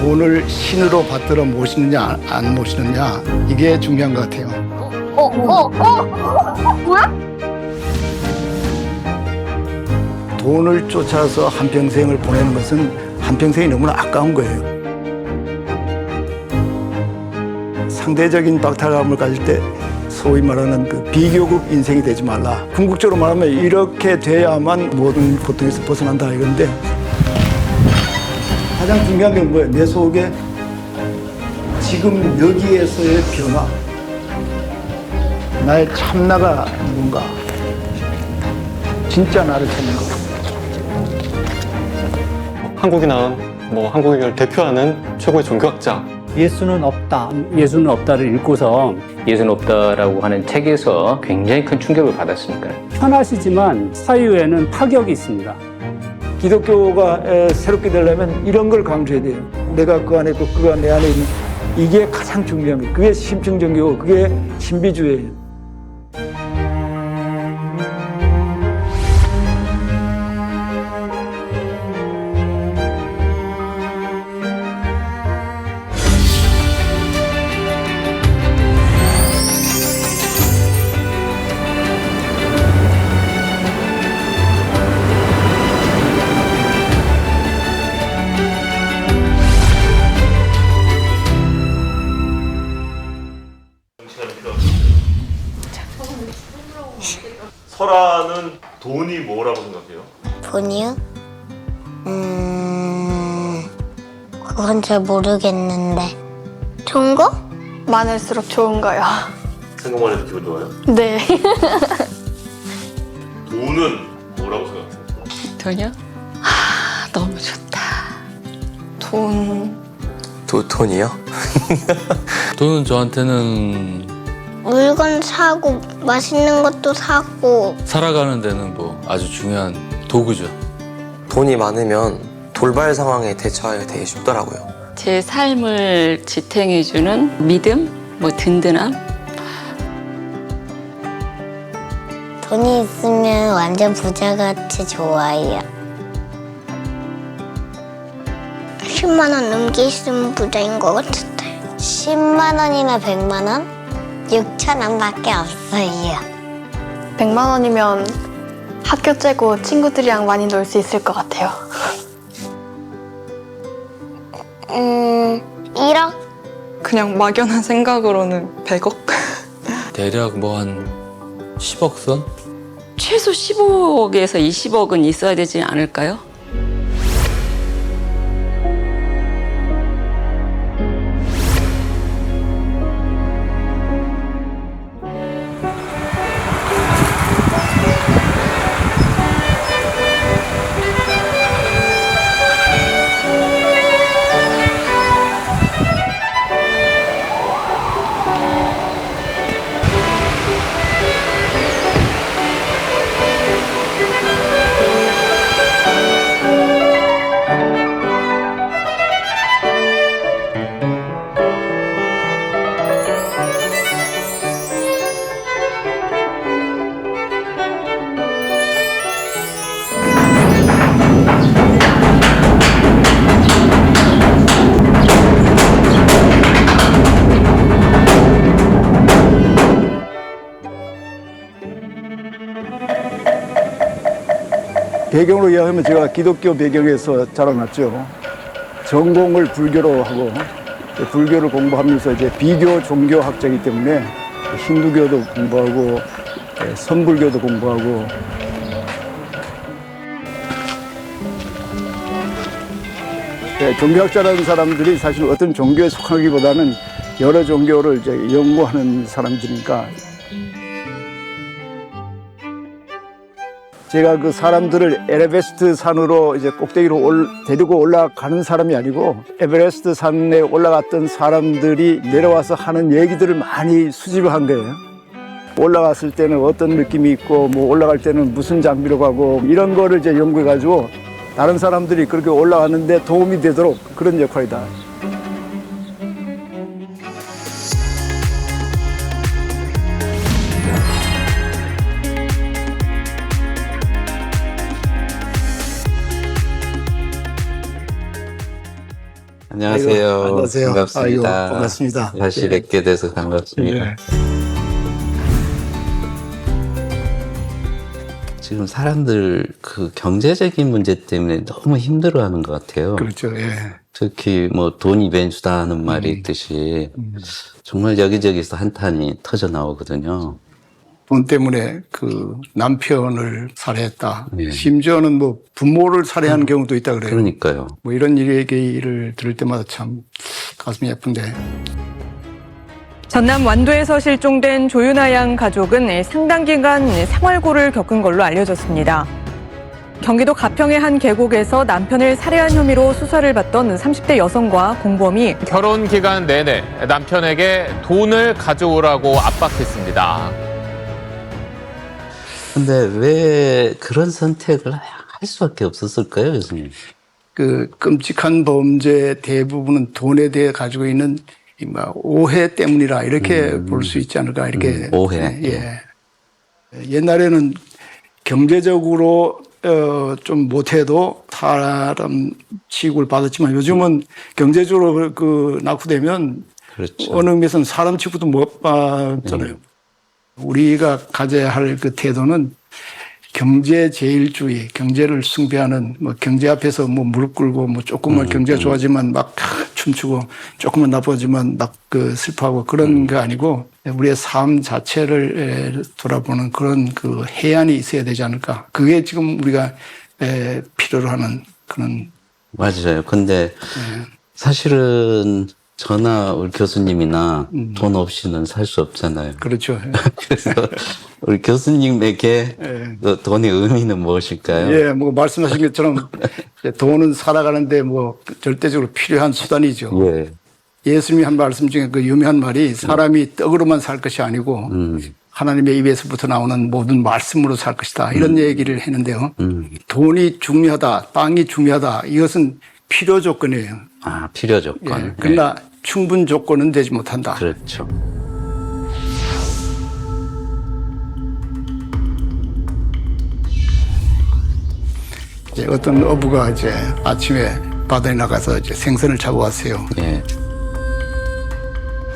돈을 신으로 받들어 모시느냐 안 모시느냐 이게 중요한 것 같아요. 뭐야? 돈을 쫓아서 한평생을 보내는 것은 한평생이 너무나 아까운 거예요. 상대적인 박탈감을 가질 때 소위 말하는 그 비교급 인생이 되지 말라. 궁극적으로 말하면 이렇게 돼야만 모든 고통에서 벗어난다 이건데 가장 중요한 게 뭐예요? 내 속에 지금 여기에서의 변화, 나의 참나가 누군가, 진짜 나를 찾는 것. 한국이 낳은 한국을 대표하는 최고의 종교학자. 예수는 없다. 예수는 없다를 읽고서 예수는 없다라고 하는 책에서 굉장히 큰 충격을 받았으니까. 편하시지만 사유에는 파격이 있습니다. 기독교가 새롭게 되려면 이런 걸 강조해야 돼요. 내가 그 안에 있고 그가 내 안에 있는 이게 가장 중요한 거예요. 그게 심층종교고 그게 신비주의예요. 설아는 돈이 뭐라고 생각해요? 돈이요? 그건 잘 모르겠는데. 좋은 거? 많을수록 좋은 거요. 생각만 해도 기분 좋아요? 네. 돈은 뭐라고 생각해요? 돈이요? 너무 좋다. 돈. 돈이요? 돈은 저한테는 물건 사고 맛있는 것도 사고. 살아가는 데는 아주 중요한 도구죠. 돈이 많으면 돌발 상황에 대처하기가 되게 쉽더라고요. 제 삶을 지탱해주는 믿음, 든든함. 돈이 있으면 완전 부자같이 좋아해요. 10만 원 넘게 있으면 부자인 것 같은데. 10만 원이나 100만 원? 6천 원밖에 없어요. 100만 원이면 학교 째고 친구들이랑 많이 놀 수 있을 것 같아요. 1억? 그냥 막연한 생각으로는 100억? 대략 한 10억 선? 최소 15억에서 20억은 있어야 되지 않을까요? 배경으로 이야기하면 제가 기독교 배경에서 자라났죠. 전공을 불교로 하고 불교를 공부하면서 이제 비교 종교학자이기 때문에 힌두교도 공부하고 선불교도 공부하고 종교학자라는 사람들이 사실 어떤 종교에 속하기보다는 여러 종교를 이제 연구하는 사람들이니까 제가 그 사람들을 에베레스트 산으로 이제 꼭대기로 데리고 올라가는 사람이 아니고 에베레스트 산에 올라갔던 사람들이 내려와서 하는 얘기들을 많이 수집을 한 거예요. 올라갔을 때는 어떤 느낌이 있고 올라갈 때는 무슨 장비로 가고 이런 거를 이제 연구해 가지고 다른 사람들이 그렇게 올라가는데 도움이 되도록 그런 역할이다. 안녕하세요. 아이고, 안녕하세요. 반갑습니다. 아이고, 반갑습니다. 다시 예. 뵙게 돼서 반갑습니다. 예. 지금 사람들 그 경제적인 문제 때문에 너무 힘들어하는 것 같아요. 그렇죠. 예. 특히 뭐 돈이 변수다 하는 말이 있듯이 정말 여기저기서 한탄이 터져 나오거든요. 돈 때문에 그 남편을 살해했다. 예. 심지어는 뭐 부모를 살해한 경우도 있다 그래요. 그러니까요. 뭐 이런 얘기를 들을 때마다 참 가슴이 아픈데. 전남 완도에서 실종된 조윤아 양 가족은 상당 기간 생활고를 겪은 걸로 알려졌습니다. 경기도 가평의 한 계곡에서 남편을 살해한 혐의로 수사를 받던 30대 여성과 공범이 결혼 기간 내내 남편에게 돈을 가져오라고 압박했습니다. 근데 왜 그런 선택을 할 수밖에 없었을까요, 교수님? 그 끔찍한 범죄 대부분은 돈에 대해 가지고 있는 오해 때문이라 이렇게 볼 수 있지 않을까 이렇게. 오해. 예. 옛날에는 경제적으로 좀 못해도 사람 취급을 받았지만 요즘은 경제적으로 그 낙후되면 그렇죠. 어느 의미에서는 사람 취급도 못 받잖아요. 우리가 가져야 할 그 태도는 경제제일주의, 경제를 숭배하는, 뭐 경제 앞에서 뭐 무릎 꿇고 뭐 조금만 경제가 좋아지면 막 춤추고 조금만 나빠지면 막 그 슬퍼하고 그런 거 아니고 우리의 삶 자체를 돌아보는 그런 그 해안이 있어야 되지 않을까. 그게 지금 우리가 필요로 하는 그런. 맞아요. 근데 사실은 저나 우리 교수님이나 돈 없이는 살 수 없잖아요. 그렇죠. 그래서 우리 교수님에게 그 돈의 의미는 무엇일까요? 예, 뭐 말씀하신 것처럼 돈은 살아가는데 뭐 절대적으로 필요한 수단이죠. 예. 예수님이 한 말씀 중에 그 유명한 말이 사람이 떡으로만 살 것이 아니고 하나님의 입에서부터 나오는 모든 말씀으로 살 것이다. 이런 얘기를 했는데요. 돈이 중요하다, 빵이 중요하다. 이것은 필요 조건이에요. 아, 필요 조건. 예, 그러나 충분 조건은 되지 못한다. 그렇죠. 이제 어떤 어부가 이제 아침에 바다에 나가서 이제 생선을 잡아왔어요. 예.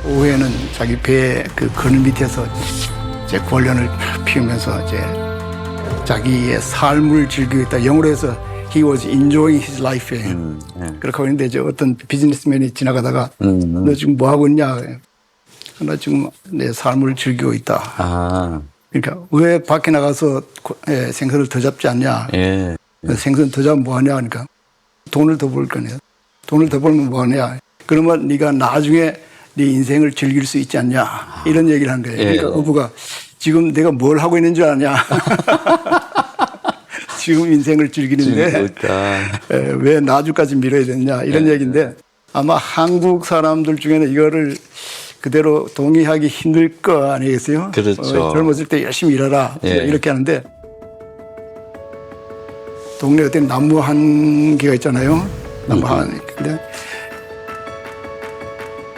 오후에는 자기 배의 그 그늘 밑에서 이제 권련을 피우면서 이제 자기의 삶을 즐기고 있다. 영어로 해서 he was enjoying his life. 그렇게 하고 있는데 이제 어떤 비즈니스맨이 지나가다가 너 지금 뭐 하고 있냐? 나 지금 내 삶을 즐기고 있다. 아. 그러니까 왜 밖에 나가서 생선을 더 잡지 않냐? 예. 생선 더 잡으면 뭐 하냐? 그러니까 돈을 더 벌 거냐? 돈을 더 벌면 뭐 하냐? 그러면 네가 나중에 네 인생을 즐길 수 있지 않냐? 이런 얘기를 한 거예요. 그러니까 어부가 지금 내가 뭘 하고 있는 줄 아냐? 지금 인생을 즐기는데 왜 나중까지 미뤄야 되느냐? 이런 얘기인데 아마 한국 사람들 중에는 이거를 그대로 동의하기 힘들 거 아니겠어요? 그렇죠. 젊었을 때 열심히 일하라 이렇게 하는데 동네 어떤 나무 한 개가 있잖아요. 나무 한 개. 근데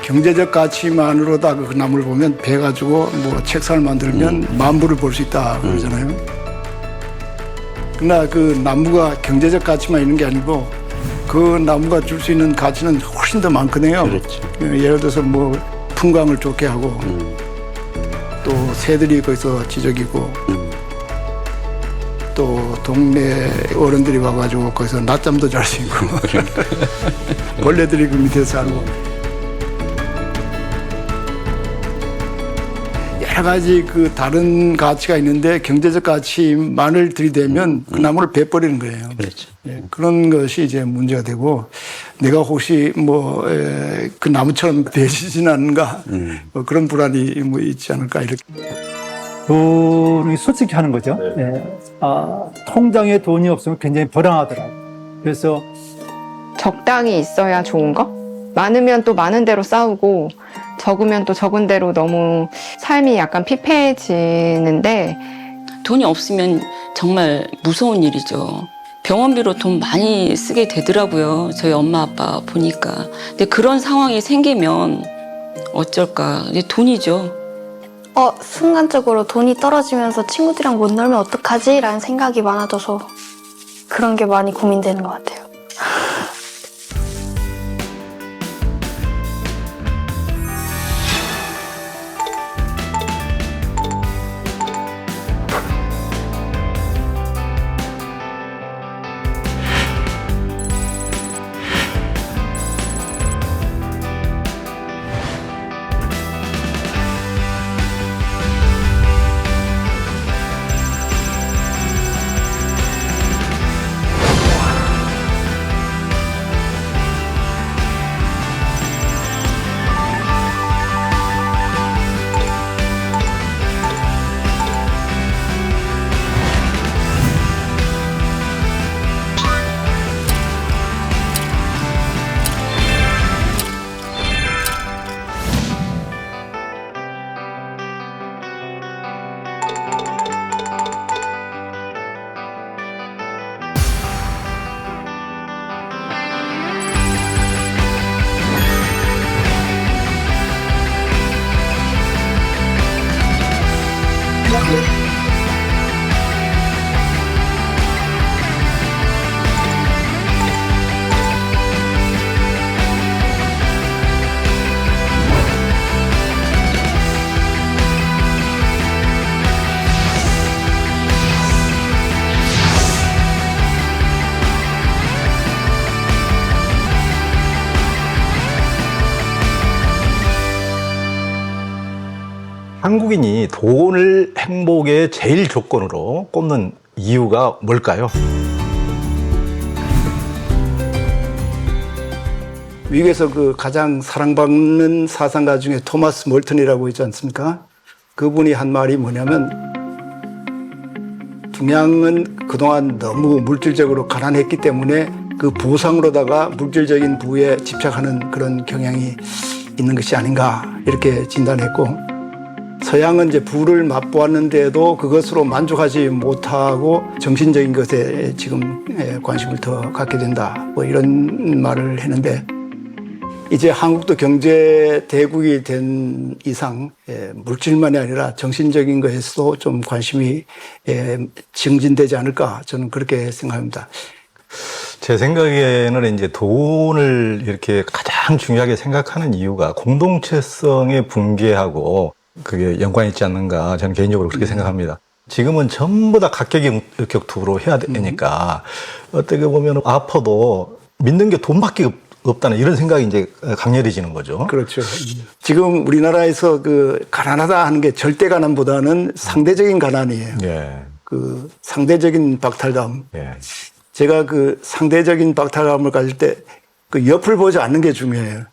경제적 가치만으로다 그 나무를 보면 배 가지고 뭐 책상을 만들면 만불을 벌 수 있다 그러잖아요. 그러나 그 나무가 경제적 가치만 있는 게 아니고 그 나무가 줄 수 있는 가치는 훨씬 더 많거든요. 그렇죠. 예를 들어서 뭐 풍광을 좋게 하고 또 새들이 거기서 지저귀고 또 동네 어른들이 와가지고 거기서 낮잠도 잘 수 있고 벌레들이 그 밑에서 살고 여러 가지 그 다른 가치가 있는데 경제적 가치만을 들이대면 그 나무를 베버리는 거예요. 그렇죠. 예, 그런 것이 이제 문제가 되고 내가 혹시 뭐 그 나무처럼 되지는 않는가 뭐 그런 불안이 뭐 있지 않을까 이렇게. 돈이 솔직히 하는 거죠. 통장에 돈이 없으면 굉장히 불안하더라고요. 그래서 적당히 있어야 좋은 거? 많으면 또 많은 대로 싸우고 적으면 또 적은 대로 너무 삶이 약간 피폐해지는데 돈이 없으면 정말 무서운 일이죠. 병원비로 돈 많이 쓰게 되더라고요. 저희 엄마 아빠 보니까. 근데 그런 상황이 생기면 어쩔까. 이제 돈이죠. 순간적으로 돈이 떨어지면서 친구들이랑 못 놀면 어떡하지? 라는 생각이 많아져서 그런 게 많이 고민되는 것 같아요. 한국인이 돈을 행복의 제일 조건으로 꼽는 이유가 뭘까요? 미국에서 그 가장 사랑받는 사상가 중에 토마스 몰턴이라고 있지 않습니까? 그분이 한 말이 뭐냐면 동양은 그동안 너무 물질적으로 가난했기 때문에 그 보상으로다가 물질적인 부에 집착하는 그런 경향이 있는 것이 아닌가 이렇게 진단했고, 서양은 이제 부를 맛보았는데도 그것으로 만족하지 못하고 정신적인 것에 지금 관심을 더 갖게 된다, 뭐 이런 말을 했는데, 이제 한국도 경제 대국이 된 이상 물질만이 아니라 정신적인 것에서도 좀 관심이 증진되지 않을까, 저는 그렇게 생각합니다. 제 생각에는 이제 돈을 이렇게 가장 중요하게 생각하는 이유가 공동체성의 붕괴하고 그게 연관이 있지 않는가, 저는 개인적으로 그렇게 생각합니다. 지금은 전부 다 각계격투로 해야 되니까 어떻게 보면 아파도 믿는 게 돈밖에 없다는 이런 생각이 이제 강렬해지는 거죠. 그렇죠. 지금 우리나라에서 그 가난하다 하는 게 절대 가난보다는 상대적인 가난이에요. 예. 그 상대적인 박탈감. 예. 제가 그 상대적인 박탈감을 가질 때 그 옆을 보지 않는 게 중요해요.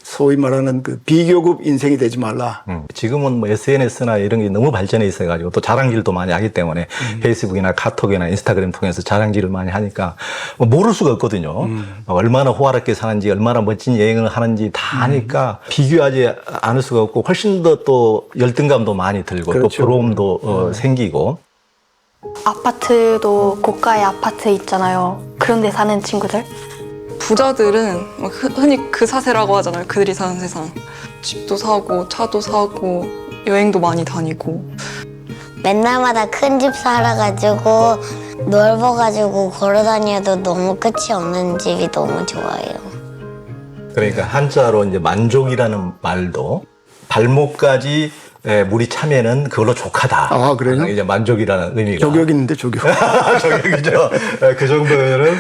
소위 말하는 그 비교급 인생이 되지 말라. 지금은 뭐 SNS나 이런 게 너무 발전해 있어가지고 또 자랑질도 많이 하기 때문에 페이스북이나 카톡이나 인스타그램 통해서 자랑질을 많이 하니까 뭐 모를 수가 없거든요. 얼마나 호화롭게 사는지, 얼마나 멋진 여행을 하는지 다 아니까 비교하지 않을 수가 없고 훨씬 더 또 열등감도 많이 들고, 그렇죠. 또 부러움도 생기고. 아파트도 고가의 아파트 있잖아요. 그런 데 사는 친구들? 부자들은 흔히 그 사세라고 하잖아요. 그들이 사는 세상. 집도 사고 차도 사고 여행도 많이 다니고. 맨날마다 큰 집 살아가지고 넓어가지고 걸어다녀도 너무 끝이 없는 집이 너무 좋아요. 그러니까 한자로 이제 만족이라는 말도 발목까지 물이 차면은 그걸로 족하다. 아, 그래요? 이제 만족이라는 의미가. 조격 있는데, 조격. 저격이죠. 그 정도면은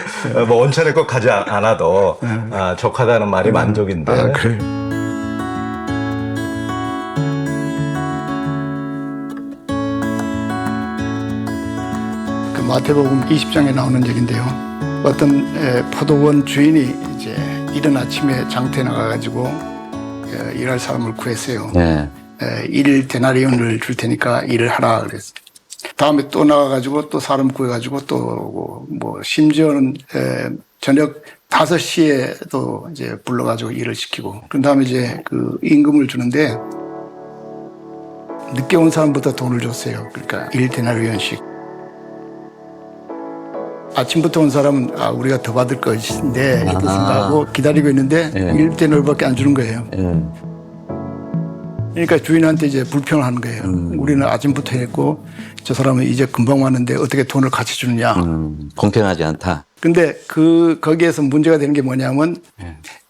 뭐 온천에 꼭 가지 않아도 족하다는 말이 만족인데. 아, 그래요. 그 마태복음 20장에 나오는 얘기인데요. 어떤 포도원 주인이 이제 이른 아침에 장터에 나가가지고 일할 사람을 구했어요. 네. 1데나리온을 줄 테니까 일을 하라 그랬어요. 다음에 또 나가가지고 또 사람 구해가지고 또 뭐 심지어는 저녁 5시에도 이제 불러가지고 일을 시키고, 그런 다음에 이제 그 임금을 주는데 늦게 온 사람보다 돈을 줬어요. 그러니까 1데나리온씩. 아침부터 온 사람은 우리가 더 받을 것인데 이렇게 생각하고 기다리고 있는데 1데나리온밖에 안 주는 거예요. 그러니까 주인한테 이제 불평을 하는 거예요. 우리는 아침부터 했고 저 사람은 이제 금방 왔는데 어떻게 돈을 같이 주느냐. 공평하지 않다. 근데 거기에서 문제가 되는 게 뭐냐면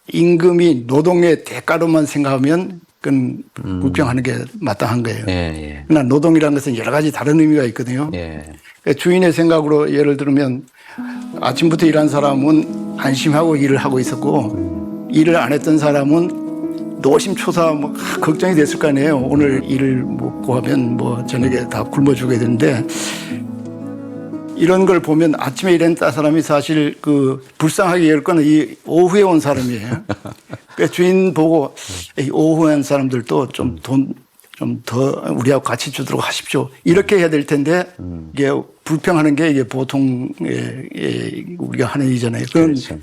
임금이 노동의 대가로만 생각하면 그건 불평하는 게 마땅한 거예요. 그러나 노동이라는 것은 여러 가지 다른 의미가 있거든요. 그러니까 주인의 생각으로 예를 들면 아침부터 일한 사람은 안심하고 일을 하고 있었고, 일을 안 했던 사람은 노심초사 뭐 걱정이 됐을 거 아니에요. 오늘 일을 먹고 하면 뭐 저녁에 다 굶어 죽어야 되는데, 이런 걸 보면 아침에 일했던 사람이 사실 그 불쌍하게 열 거는 이 오후에 온 사람이에요. 그러니까 주인 보고 이 오후에 온 사람들도 좀 돈 좀 더 우리하고 같이 주도록 하십시오. 이렇게 해야 될 텐데 이게 불평하는 게 이게 보통 우리가 하는 일이잖아요. 그건 그렇죠.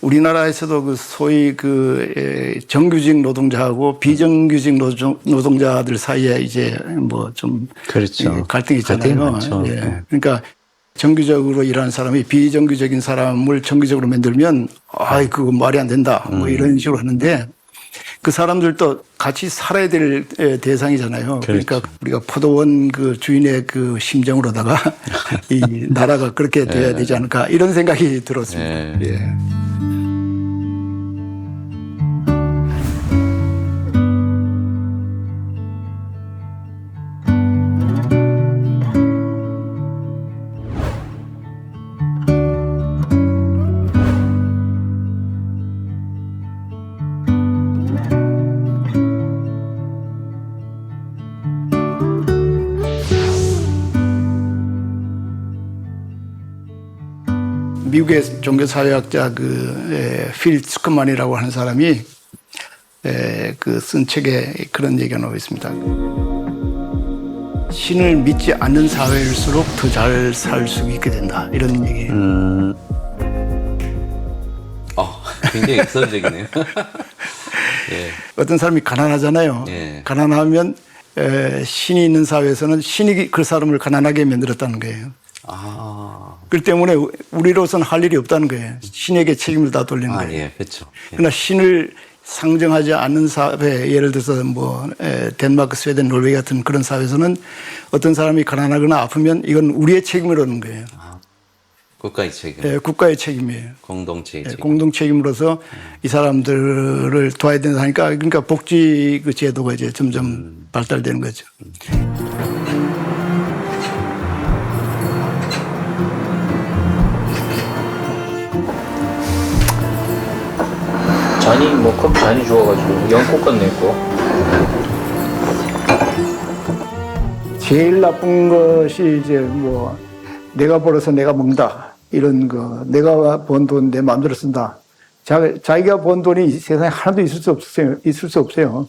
우리나라에서도 그 소위 그 정규직 노동자하고 비정규직 노동자들 사이에 이제 뭐 좀 그렇죠. 갈등이 있잖아요. 그러니까 정규적으로 일하는 사람이 비정규적인 사람을 정규적으로 만들면 아이 그거 말이 안 된다 뭐 이런 식으로 하는데, 그 사람들도 같이 살아야 될 대상이잖아요. 그러니까 우리가 포도원 그 주인의 그 심정으로다가 이 나라가 그렇게 돼야 되지 않을까 이런 생각이 들었습니다. 예. 미국의 종교사회학자 필 스크만이라고 하는 사람이 쓴 책에 그런 얘기가 나와 있습니다. 신을 믿지 않는 사회일수록 더 잘 살 수 있게 된다. 이런 얘기예요. 굉장히 역설적이네요. 예. 어떤 사람이 가난하잖아요. 예. 가난하면 신이 있는 사회에서는 신이 그 사람을 가난하게 만들었다는 거예요. 그렇기 때문에 우리로서는 할 일이 없다는 거예요. 신에게 책임을 다 돌리는 거예요. 예, 그렇죠. 예. 그러나 신을 상정하지 않는 사회, 예를 들어서 덴마크, 스웨덴, 노르웨이 같은 그런 사회에서는 어떤 사람이 가난하거나 아프면 이건 우리의 책임이라는 거예요. 국가의 책임. 예, 국가의 책임이에요. 공동체의 책임. 공동 책임으로서 이 사람들을 도와야 된다니까, 그러니까 복지 그 제도가 이제 점점 발달되는 거죠. 잔이 컵 잔이 주워가지고 연꽃 같네 고 제일 나쁜 것이 이제 내가 벌어서 내가 먹는다. 이런 거. 내가 번 돈 내 마음대로 쓴다. 자기가 번 돈이 세상에 하나도 있을 수 없어요.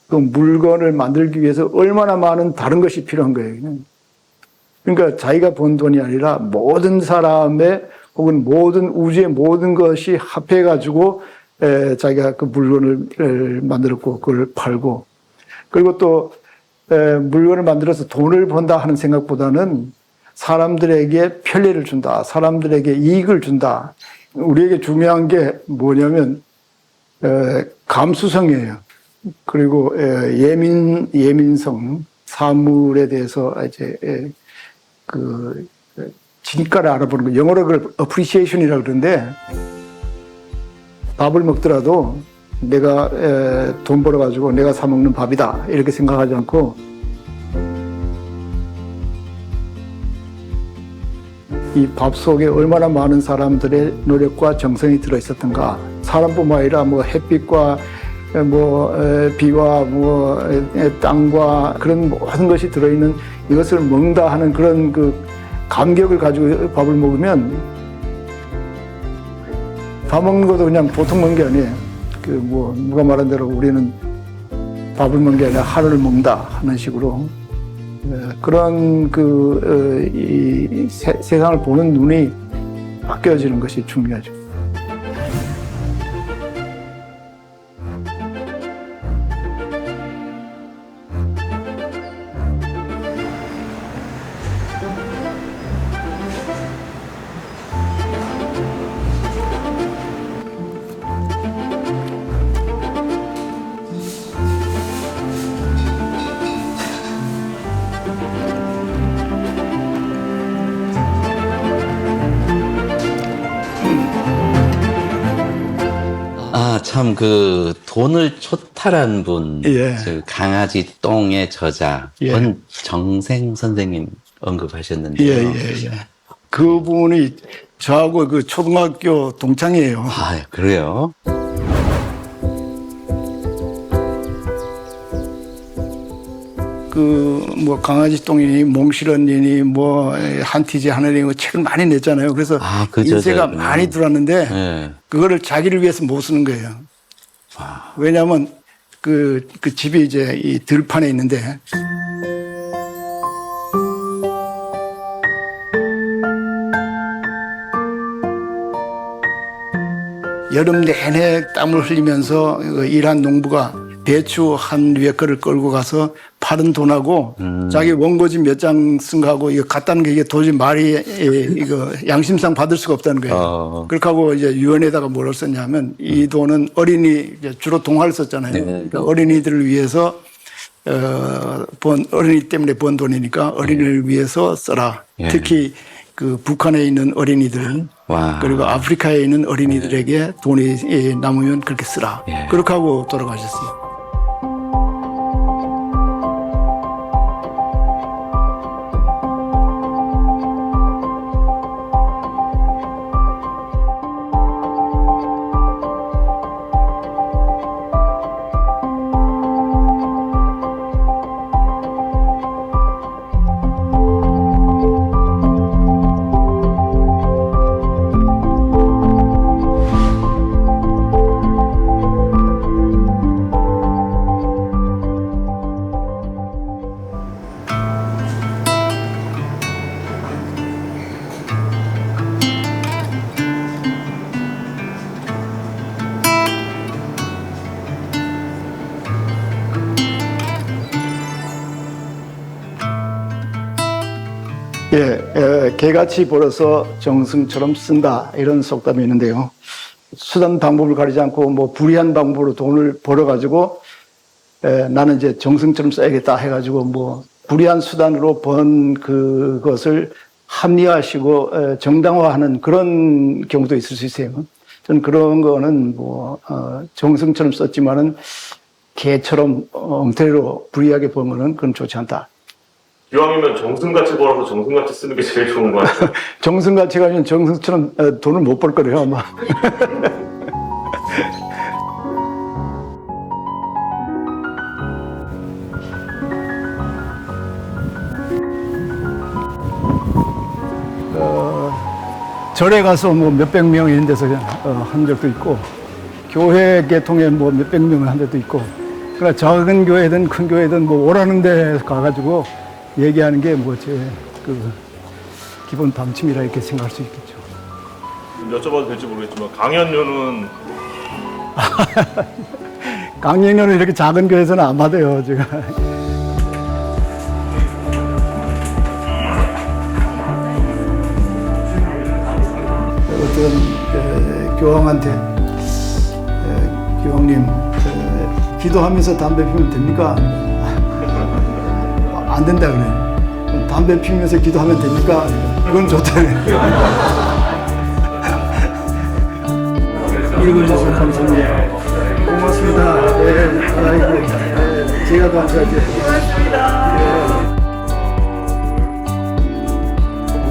그 물건을 만들기 위해서 얼마나 많은 다른 것이 필요한 거예요. 그러니까 자기가 번 돈이 아니라 모든 사람의 혹은 모든 우주의 모든 것이 합해가지고 자기가 그 물건을 만들었고 그걸 팔고, 그리고 또 물건을 만들어서 돈을 번다 하는 생각보다는 사람들에게 편리를 준다, 사람들에게 이익을 준다. 우리에게 중요한 게 뭐냐면 감수성이에요. 그리고 예민성, 사물에 대해서 이제 그 진가를 알아보는 거. 영어로 그걸 appreciation이라고 그러는데, 밥을 먹더라도 내가 돈 벌어가지고 내가 사 먹는 밥이다 이렇게 생각하지 않고, 이 밥 속에 얼마나 많은 사람들의 노력과 정성이 들어있었던가. 사람뿐만 아니라 햇빛과 비와 땅과 그런 모든 것이 들어있는 이것을 먹는다 하는 그런 그 감격을 가지고 밥을 먹으면, 밥 먹는 것도 그냥 보통 먹는 게 아니에요. 누가 말한 대로 우리는 밥을 먹는 게 아니라 하루를 먹는다 하는 식으로 그런 이 세상을 보는 눈이 바뀌어지는 것이 중요하죠. 참 돈을 초탈한 분, 예. 강아지 똥의 저자 권정생 선생님 언급하셨는데요. 예. 그분이 저하고 그 초등학교 동창이에요. 아, 그래요? 강아지 똥이니 몽실언니니 한티지 하느니 책을 많이 냈잖아요. 그래서 인쇄가 많이 들어왔는데 네. 그거를 자기를 위해서 못 쓰는 거예요. 왜냐하면 그 집이 이제 이 들판에 있는데, 여름 내내 땀을 흘리면서 일한 농부가 배추 한 위에 거를 끌고 가서 파는 돈하고 자기 원고지 몇 장 쓴 거하고 이거 갖다는 게 이게 도저히 말이 양심상 받을 수가 없다는 거예요. 그렇게 하고 이제 유언에다가 뭐를 썼냐면, 이 돈은 주로 동화를 썼잖아요. 그러니까 어린이들을 위해서 어린이 때문에 번 돈이니까 어린이를 위해서 써라. 특히 북한에 있는 어린이들, 그리고 아프리카에 있는 어린이들에게 돈이 남으면 그렇게 쓰라. 그렇게 하고 돌아가셨어요. 개같이 벌어서 정승처럼 쓴다 이런 속담이 있는데요. 수단 방법을 가리지 않고 뭐 불의한 방법으로 돈을 벌어가지고 나는 이제 정승처럼 써야겠다 해가지고 뭐 불의한 수단으로 번 그것을 합리화하시고 정당화하는 그런 경우도 있을 수 있어요. 저는 그런 거는 뭐 정승처럼 썼지만은 개처럼 엉터리로 불이하게 본 거는 그건 좋지 않다. 기왕이면 정승같이 벌어서 정승같이 쓰는 게 제일 좋은 거 같아요. 정승같이 가면 정승처럼 돈을 못 벌 거래요 아마. 절에 가서 뭐 몇백 명 이런 데서 한 적도 있고, 교회 개통에 뭐 몇백 명을 한 데도 있고, 그러니까 작은 교회든 큰 교회든 뭐 오라는 데 가가지고 얘기하는 게 뭐 제 기본 방침이라 이렇게 생각할 수 있겠죠. 여쭤봐도 될지 모르겠지만 강연료는 강연료는 이렇게 작은 교회에서는 안 받아요 제가. 어떤 교황한테 교황님 기도하면서 담배 피우면 됩니까? 안 된다 그래. 담배 피우면서 기도하면 됩니까? 그건 좋다네. 읽어주셔서 감사합니다. 고맙습니다. 네, 제가 감사할게요.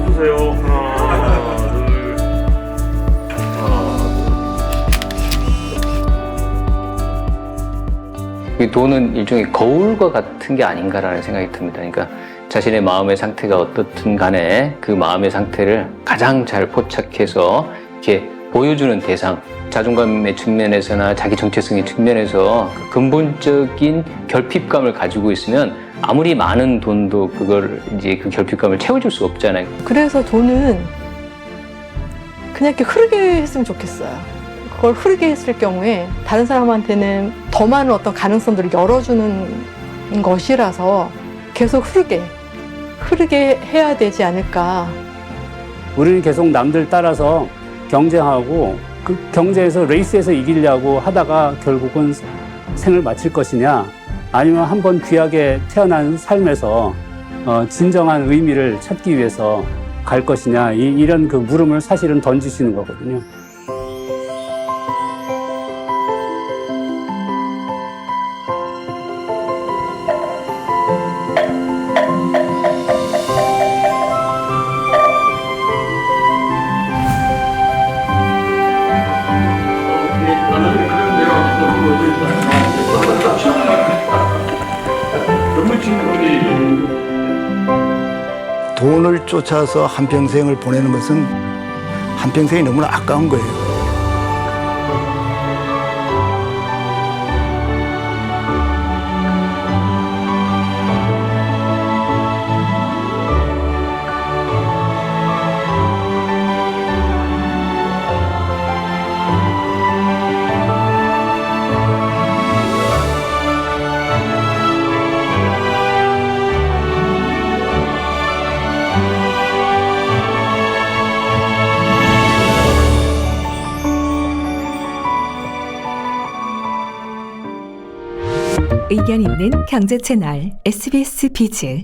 웃으세요. 하나, 둘, 이 돈은 일종의 거울과 같은 게 아닌가라는 생각이 듭니다. 그러니까 자신의 마음의 상태가 어떻든 간에 그 마음의 상태를 가장 잘 포착해서 이렇게 보여주는 대상, 자존감의 측면에서나 자기 정체성의 측면에서 그 근본적인 결핍감을 가지고 있으면 아무리 많은 돈도 그걸 이제 그 결핍감을 채워줄 수 없잖아요. 그래서 돈은 그냥 이렇게 흐르게 했으면 좋겠어요. 그걸 흐르게 했을 경우에 다른 사람한테는 더 많은 어떤 가능성들을 열어주는 것이라서 계속 흐르게 해야 되지 않을까. 우리는 계속 남들 따라서 경쟁하고 그 경쟁에서 레이스에서 이기려고 하다가 결국은 생을 마칠 것이냐, 아니면 한번 귀하게 태어난 삶에서 진정한 의미를 찾기 위해서 갈 것이냐, 이런 그 물음을 사실은 던지시는 거거든요. 돈을 쫓아서 한평생을 보내는 것은 한평생이 너무나 아까운 거예요. 의견 있는 경제 채널 SBS 비즈